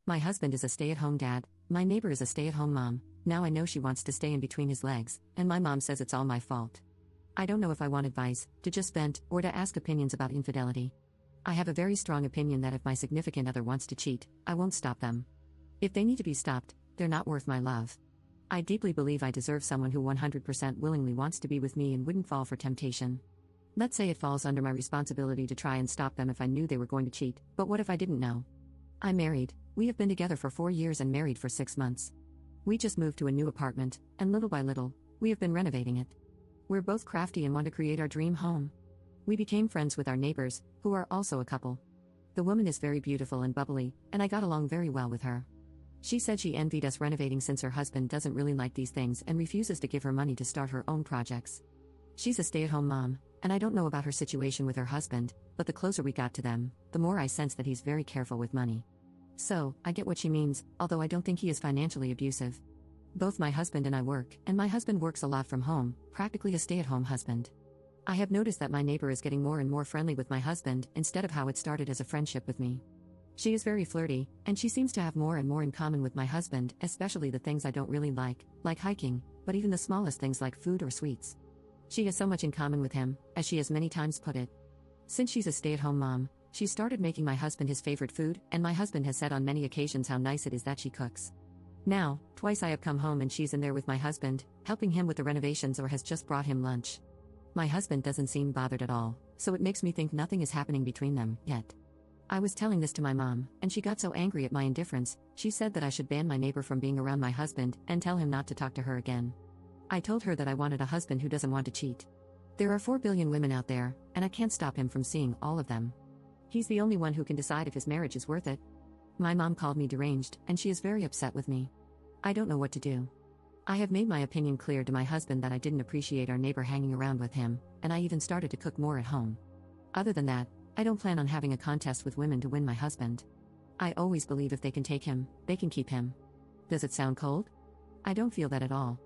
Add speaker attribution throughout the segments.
Speaker 1: My husband is a stay-at-home dad, my neighbor is a stay-at-home mom, now I know she wants to stay in between his legs, and my mom says it's all my fault. I don't know if I want advice, to just vent, or to ask opinions about infidelity. I have a very strong opinion that if my significant other wants to cheat, I won't stop them. If they need to be stopped, they're not worth my love. I deeply believe I deserve someone who 100% willingly wants to be with me and wouldn't fall for temptation. Let's say it falls under my responsibility to try and stop them if I knew they were going to cheat, but what if I didn't know? I'm married, we have been together for 4 years and married for 6 months. We just moved to a new apartment, and little by little, we have been renovating it. We're both crafty and want to create our dream home. We became friends with our neighbors, who are also a couple. The woman is very beautiful and bubbly, and I got along very well with her. She said she envied us renovating since her husband doesn't really like these things and refuses to give her money to start her own projects. She's a stay-at-home mom, and I don't know about her situation with her husband, but the closer we got to them, the more I sense that he's very careful with money. So, I get what she means, although I don't think he is financially abusive. Both my husband and I work, and my husband works a lot from home, practically a stay-at-home husband. I have noticed that my neighbor is getting more and more friendly with my husband instead of how it started as a friendship with me. She is very flirty, and she seems to have more and more in common with my husband, especially the things I don't really like hiking, but even the smallest things like food or sweets. She has so much in common with him, as she has many times put it. Since she's a stay-at-home mom, she started making my husband his favorite food, and my husband has said on many occasions how nice it is that she cooks. Now, twice I have come home and she's in there with my husband, helping him with the renovations or has just brought him lunch. My husband doesn't seem bothered at all, so it makes me think nothing is happening between them, yet. I was telling this to my mom, and she got so angry at my indifference, she said that I should ban my neighbor from being around my husband and tell him not to talk to her again. I told her that I wanted a husband who doesn't want to cheat. There are 4 billion women out there, and I can't stop him from seeing all of them. He's the only one who can decide if his marriage is worth it. My mom called me deranged, and she is very upset with me. I don't know what to do. I have made my opinion clear to my husband that I didn't appreciate our neighbor hanging around with him, and I even started to cook more at home. Other than that, I don't plan on having a contest with women to win my husband. I always believe if they can take him, they can keep him. Does it sound cold? I don't feel that at all.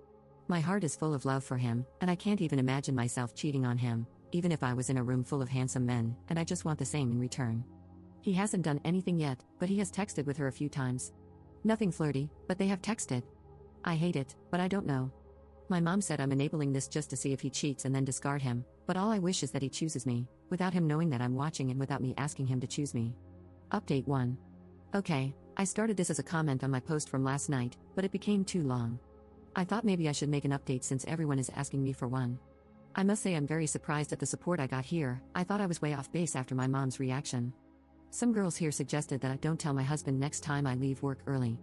Speaker 1: My heart is full of love for him, and I can't even imagine myself cheating on him, even if I was in a room full of handsome men, and I just want the same in return. He hasn't done anything yet, but he has texted with her a few times. Nothing flirty, but they have texted. I hate it, but I don't know. My mom said I'm enabling this just to see if he cheats and then discard him, but all I wish is that he chooses me, without him knowing that I'm watching and without me asking him to choose me. Update 1. Okay, I started this as a comment on my post from last night, but it became too long. I thought maybe I should make an update since everyone is asking me for one. I must say I'm very surprised at the support I got here. I thought I was way off base after my mom's reaction. Some girls here suggested that I don't tell my husband next time I leave work early.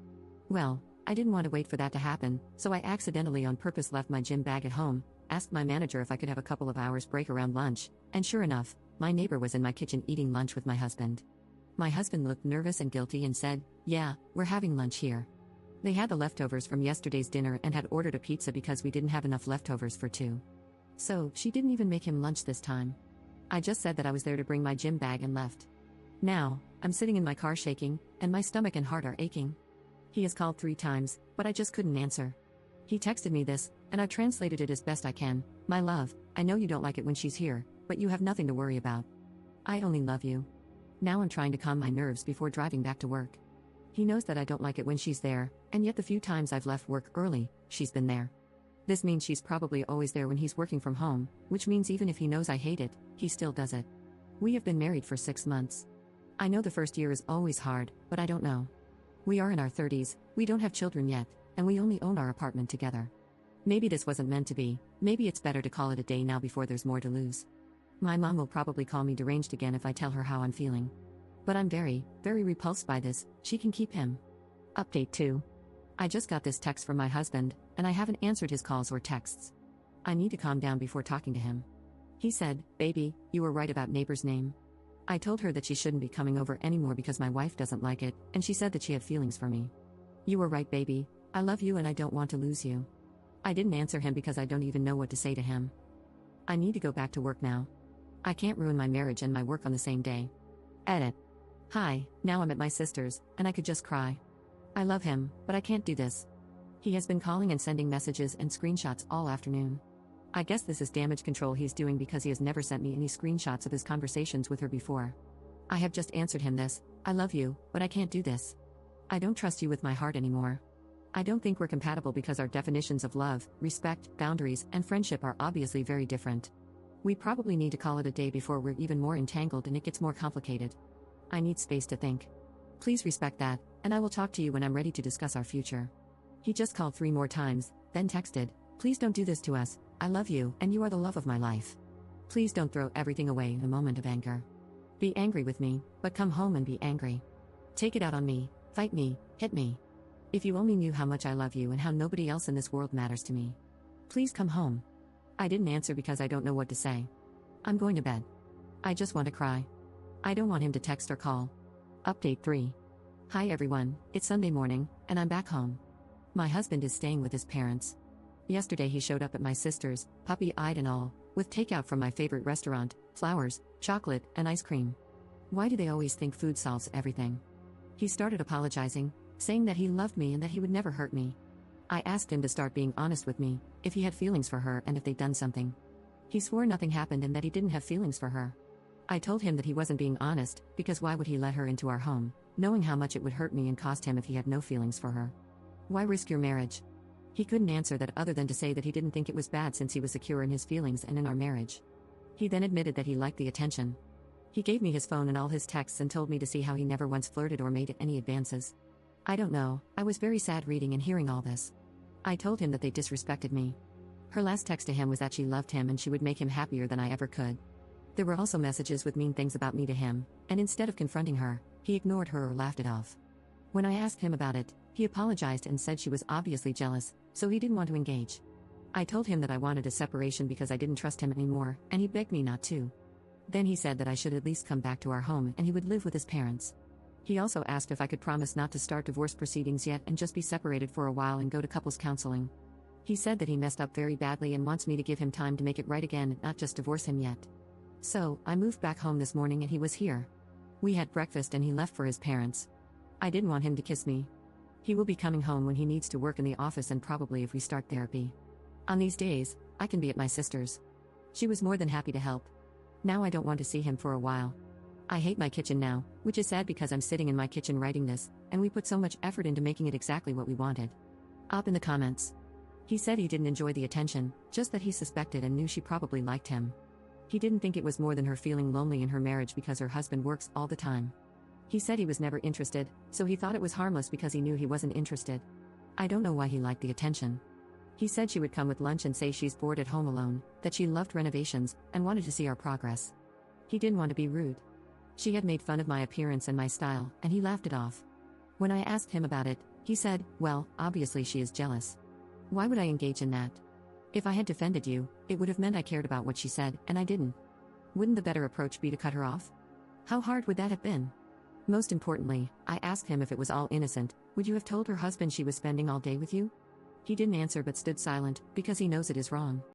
Speaker 1: Well, I didn't want to wait for that to happen, so I accidentally on purpose left my gym bag at home, asked my manager if I could have a couple of hours break around lunch, and sure enough, my neighbor was in my kitchen eating lunch with my husband. My husband looked nervous and guilty and said, "Yeah, we're having lunch here." They had the leftovers from yesterday's dinner and had ordered a pizza because we didn't have enough leftovers for 2. So, she didn't even make him lunch this time. I just said that I was there to bring my gym bag and left. Now, I'm sitting in my car shaking, and my stomach and heart are aching. He has called 3 times, but I just couldn't answer. He texted me this, and I've translated it as best I can. "My love, I know you don't like it when she's here, but you have nothing to worry about. I only love you." Now I'm trying to calm my nerves before driving back to work. He knows that I don't like it when she's there, and yet the few times I've left work early, she's been there. This means she's probably always there when he's working from home, which means even if he knows I hate it, he still does it. We have been married for 6 months. I know the first year is always hard, but I don't know. We are in our 30s, we don't have children yet, and we only own our apartment together. Maybe this wasn't meant to be, maybe it's better to call it a day now before there's more to lose. My mom will probably call me deranged again if I tell her how I'm feeling. But I'm very, very repulsed by this. She can keep him. Update 2. I just got this text from my husband, and I haven't answered his calls or texts. I need to calm down before talking to him. He said, "Baby, you were right about neighbor's name." I told her that she shouldn't be coming over anymore because my wife doesn't like it, and she said that she had feelings for me. "You were right, baby. I love you and I don't want to lose you." I didn't answer him because I don't even know what to say to him. I need to go back to work now. I can't ruin my marriage and my work on the same day. Edit. Hi, now I'm at my sister's, and I could just cry. I love him, but I can't do this. He has been calling and sending messages and screenshots all afternoon. I guess this is damage control he's doing because he has never sent me any screenshots of his conversations with her before. I have just answered him this, "I love you, but I can't do this." I don't trust you with my heart anymore. I don't think we're compatible because our definitions of love, respect, boundaries, and friendship are obviously very different. We probably need to call it a day before we're even more entangled and it gets more complicated. I need space to think. Please respect that, and I will talk to you when I'm ready to discuss our future. He just called 3 more times, then texted, "Please don't do this to us, I love you, and you are the love of my life. Please don't throw everything away in a moment of anger. Be angry with me, but come home and be angry. Take it out on me, fight me, hit me. If you only knew how much I love you and how nobody else in this world matters to me. Please come home." I didn't answer because I don't know what to say. I'm going to bed. I just want to cry. I don't want him to text or call. Update 3. Hi everyone, it's Sunday morning, and I'm back home. My husband is staying with his parents. Yesterday he showed up at my sister's, puppy-eyed and all, with takeout from my favorite restaurant, flowers, chocolate, and ice cream. Why do they always think food solves everything? He started apologizing, saying that he loved me and that he would never hurt me. I asked him to start being honest with me, if he had feelings for her and if they'd done something. He swore nothing happened and that he didn't have feelings for her. I told him that he wasn't being honest, because why would he let her into our home, knowing how much it would hurt me and cost him if he had no feelings for her? Why risk your marriage? He couldn't answer that other than to say that he didn't think it was bad since he was secure in his feelings and in our marriage. He then admitted that he liked the attention. He gave me his phone and all his texts and told me to see how he never once flirted or made any advances. I don't know, I was very sad reading and hearing all this. I told him that they disrespected me. Her last text to him was that she loved him and she would make him happier than I ever could. There were also messages with mean things about me to him, and instead of confronting her, he ignored her or laughed it off. When I asked him about it, he apologized and said she was obviously jealous, so he didn't want to engage. I told him that I wanted a separation because I didn't trust him anymore, and he begged me not to. Then he said that I should at least come back to our home and he would live with his parents. He also asked if I could promise not to start divorce proceedings yet and just be separated for a while and go to couples counseling. He said that he messed up very badly and wants me to give him time to make it right again and not just divorce him yet. So, I moved back home this morning and he was here. We had breakfast and he left for his parents. I didn't want him to kiss me. He will be coming home when he needs to work in the office and probably if we start therapy. On these days, I can be at my sister's. She was more than happy to help. Now I don't want to see him for a while. I hate my kitchen now, which is sad because I'm sitting in my kitchen writing this, and we put so much effort into making it exactly what we wanted. Up in the comments. He said he didn't enjoy the attention, just that he suspected and knew she probably liked him. He didn't think it was more than her feeling lonely in her marriage because her husband works all the time. He said he was never interested, so he thought it was harmless because he knew he wasn't interested. I don't know why he liked the attention. He said she would come with lunch and say she's bored at home alone, that she loved renovations, and wanted to see our progress. He didn't want to be rude. She had made fun of my appearance and my style, and he laughed it off. When I asked him about it, he said, "Well, obviously she is jealous. Why would I engage in that? If I had defended you, it would have meant I cared about what she said, and I didn't. Wouldn't the better approach be to cut her off? How hard would that have been? Most importantly, I asked him if it was all innocent, would you have told her husband she was spending all day with you? He didn't answer but stood silent, because he knows it is wrong.